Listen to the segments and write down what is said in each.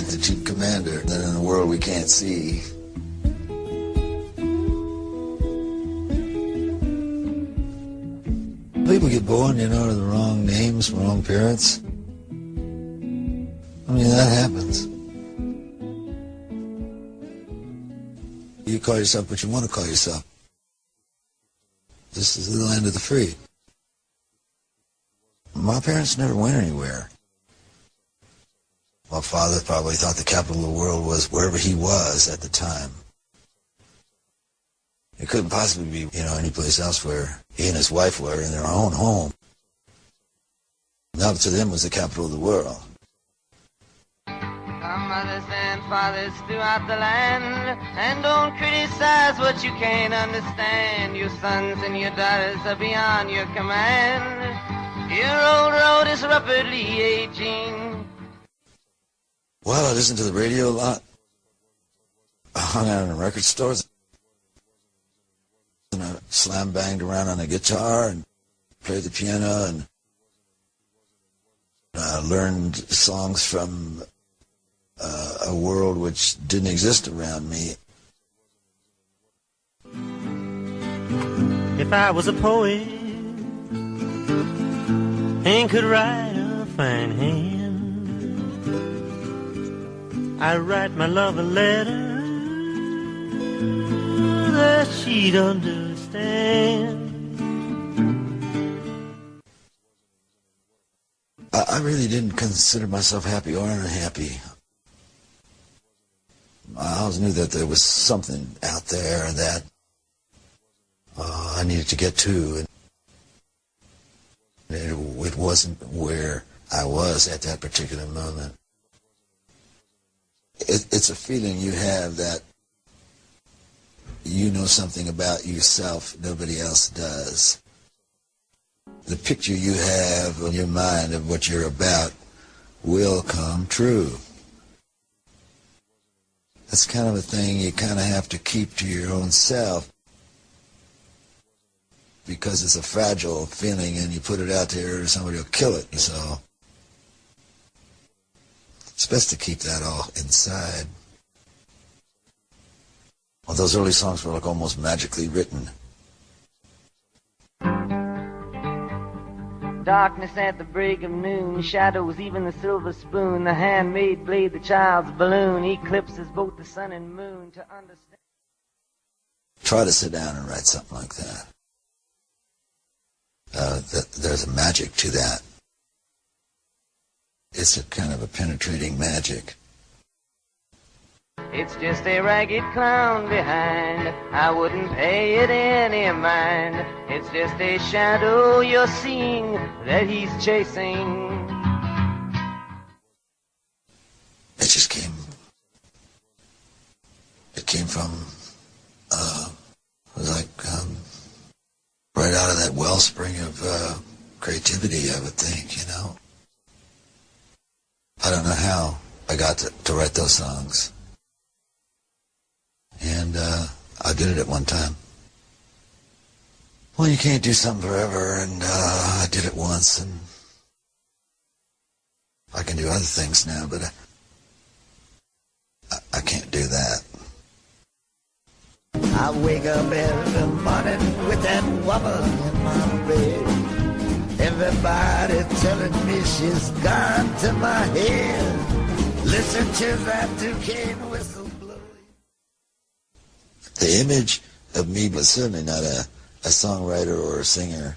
the chief commander, than in a world we can't see. People get born, to the wrong names, wrong parents. I mean, that happens. You call yourself what you want to call yourself. This is the land of the free. My parents never went anywhere. My father probably thought the capital of the world was wherever he was at the time. It couldn't possibly be, any place else where he and his wife were in their own home. That to them was the capital of the world. Our mothers and fathers throughout the land, and don't criticize what you can't understand. Your sons and your daughters are beyond your command. Your old road is rapidly aging. Well, I listened to the radio a lot. I hung out in record stores. And I slam banged around on a guitar and played the piano, and I learned songs from a world which didn't exist around me. If I was a poet and could write a fine hand, I'd write my love a letter that she'd understand. I really didn't consider myself happy or unhappy. I always knew that there was something out there that I needed to get to, and it wasn't where I was at that particular moment. It's a feeling you have that you know something about yourself nobody else does. The picture you have in your mind of what you're about will come true. That's kind of a thing you kind of have to keep to your own self, because it's a fragile feeling and you put it out there, somebody will kill it. So it's best to keep that all inside. Well, those early songs were like almost magically written. Darkness at the break of noon, shadows, even the silver spoon, the handmaid blade, the child's balloon, eclipses both the sun and moon to understand. Try to sit down and write something like that. There's a magic to that. It's a kind of a penetrating magic. It's just a ragged clown behind, I wouldn't pay it any mind. It's just a shadow you're seeing that he's chasing. It just came from, it was like right out of that wellspring of creativity, I would think, I don't know how I got to write those songs. And I did it at one time. Well, you can't do something forever, and I did it once, and I can do other things now, but I can't do that. I wake up every morning with that woman in my bed. Everybody telling me she's gone to my head. Listen to that Duquesne whistle. The image of me was certainly not a songwriter or a singer.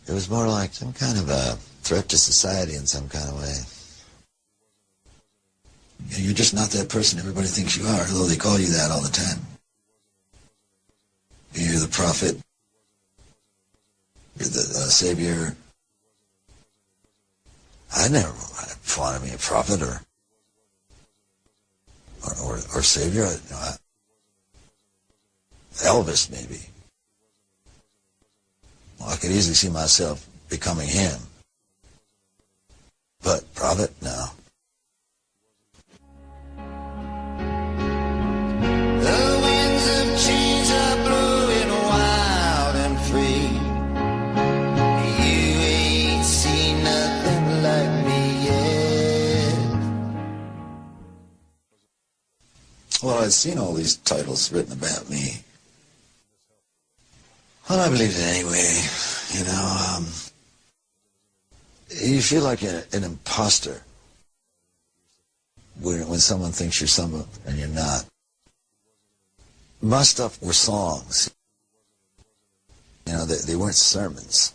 It was more like some kind of a threat to society in some kind of way. You're just not that person everybody thinks you are, although they call you that all the time. You're the prophet. You're the savior. I never wanted to be a prophet or savior. Elvis, maybe. Well, I could easily see myself becoming him. But prophet, no. The winds of change are blowing wild and free. You ain't seen nothing like me yet. I'd seen all these titles written about me. Well, I believed it anyway, you know. You feel like an imposter when someone thinks you're someone and you're not. My stuff were songs. You know, they weren't sermons.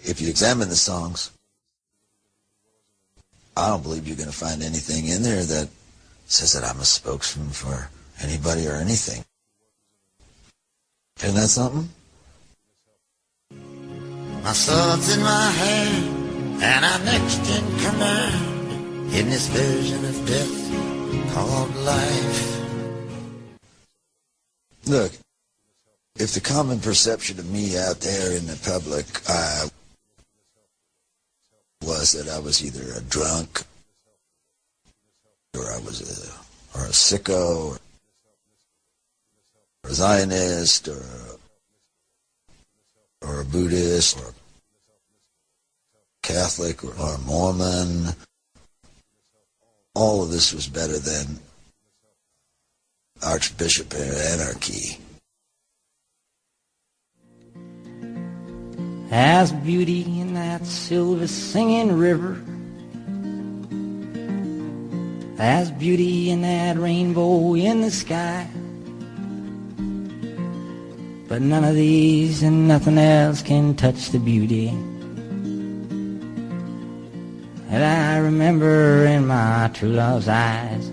If you examine the songs, I don't believe you're going to find anything in there that says that I'm a spokesman for anybody or anything. Isn't that something? My sword's in my hand, and I'm next in command in this version of death called life. Look, if the common perception of me out there in the public was that I was either a drunk, or I was a sicko, or a Zionist, or a Buddhist, or a Catholic, or a Mormon, all of this was better than Archbishop Anarchy. As beauty in that silver singing river, as beauty in that rainbow in the sky, but none of these and nothing else can touch the beauty that I remember in my true love's eyes.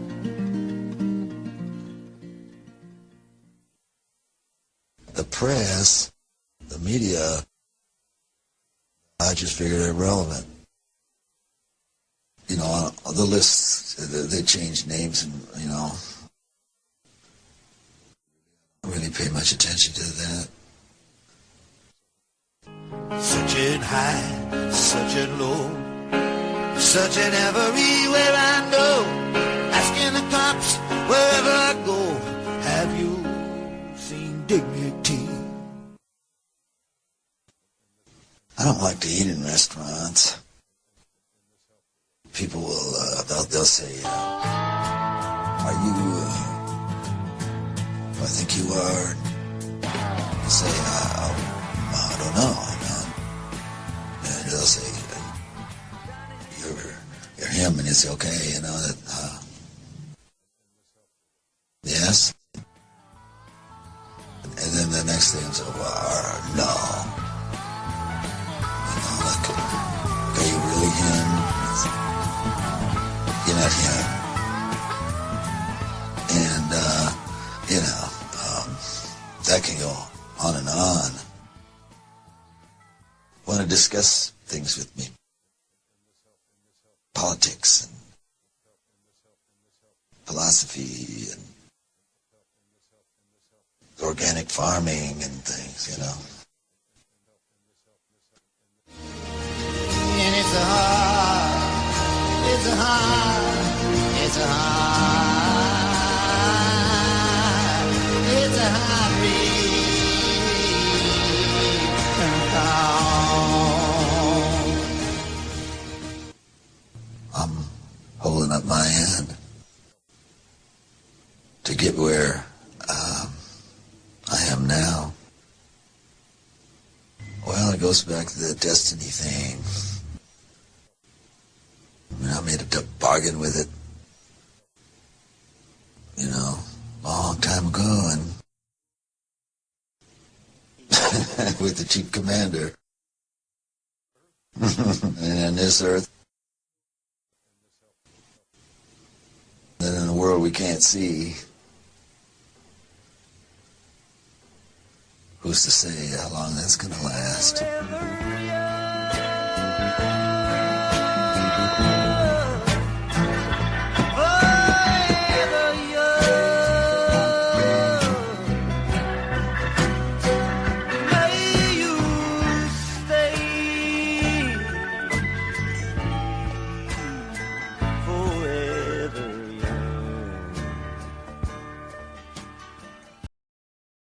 The press, the media, I just figured it irrelevant. You know, on the lists, they changed names and, you know, I don't really pay much attention to that. Searching high, searching low, searching everywhere I know, asking the cops wherever I go, have you seen dignity? I don't like to eat in restaurants. People will, they'll say, are you, I think you are. I say, I don't know. And they'll say, you're him, and it's okay, you know, that, yes? And then the next thing is, no. You know, like, are you really him? You're not him. And, you know, that can go on and on. Want to discuss things with me. Politics and philosophy and organic farming and things, you know. And it's a hard I'm holding up my hand to get where I am now. Well, it goes back to the destiny thing. I mean, I made a bargain with it, you know, a long time ago, and with the chief commander. And on this earth, and in a world we can't see, who's to say how long that's going to last?